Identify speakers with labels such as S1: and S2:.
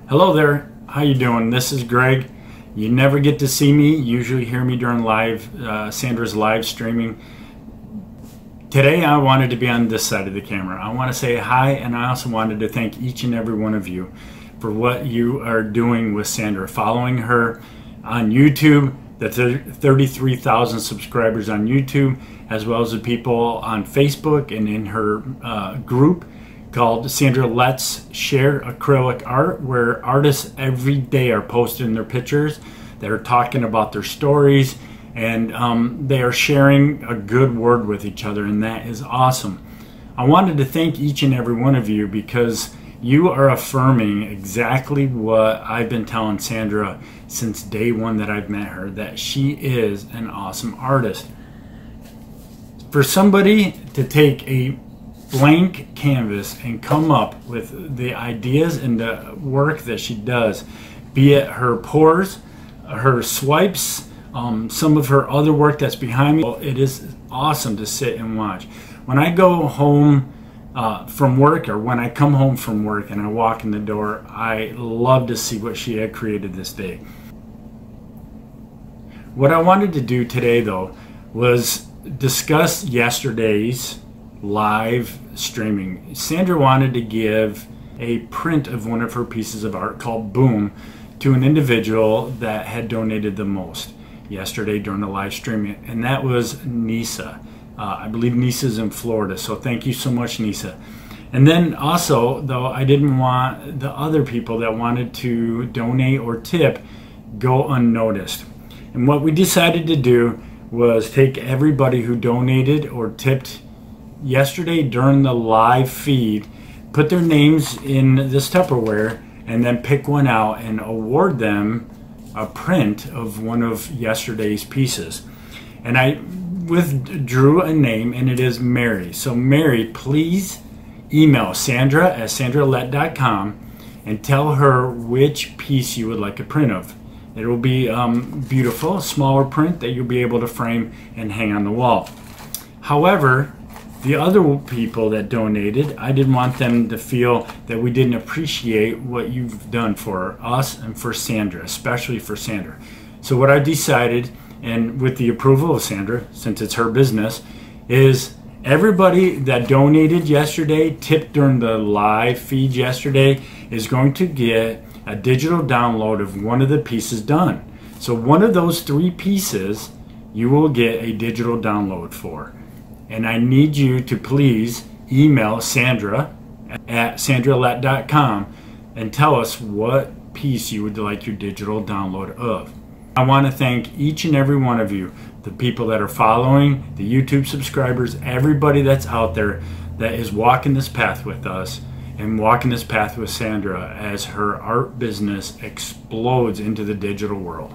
S1: Hello there, how you doing? This is Greg. You never get to see me, you usually hear me during Sandra's live streaming. Today I wanted to be on this side of the camera. I want to say hi, and I also wanted to thank each and every one of you for what you are doing with Sandra, following her on YouTube, the 33,000 subscribers on YouTube, as well as the people on Facebook and in her group called Sandra Let's Share Acrylic Art, where artists every day are posting their pictures. They're talking about their stories, and they are sharing a good word with each other, and that is awesome. I wanted to thank each and every one of you because you are affirming exactly what I've been telling Sandra since day one that I've met her, that she is an awesome artist. For somebody to take a blank canvas and come up with the ideas and the work that she does, be it her pours, her swipes, some of her other work that's behind me, it is awesome to sit and watch. When I go home from work, or when I come home from work and I walk in the door, I love to see what she had created this day. What I wanted to do today though was discuss yesterday's live streaming. Sandra wanted to give a print of one of her pieces of art called Boom to an individual that had donated the most yesterday during the live streaming, and that was Nisa. I believe Nisa's in Florida, so thank you so much, Nisa. And then also, though, I didn't want the other people that wanted to donate or tip go unnoticed. And what we decided to do was take everybody who donated or tipped yesterday during the live feed, put their names in this Tupperware, and then pick one out and award them a print of one of yesterday's pieces. And I withdrew a name, and it is Mary. So Mary, please email Sandra at sandralett.com and tell her which piece you would like a print of. It will be beautiful, a smaller print that you'll be able to frame and hang on the wall. However, the other people that donated, I didn't want them to feel that we didn't appreciate what you've done for us and for Sandra, especially for Sandra. So what I decided, and with the approval of Sandra, since it's her business, is everybody that donated yesterday, tipped during the live feed yesterday, is going to get a digital download of one of the pieces done. So one of those three pieces you will get a digital download for. And I need you to please email Sandra at sandralett.com and tell us what piece you would like your digital download of. I want to thank each and every one of you, the people that are following, the YouTube subscribers, everybody that's out there that is walking this path with us and walking this path with Sandra as her art business explodes into the digital world.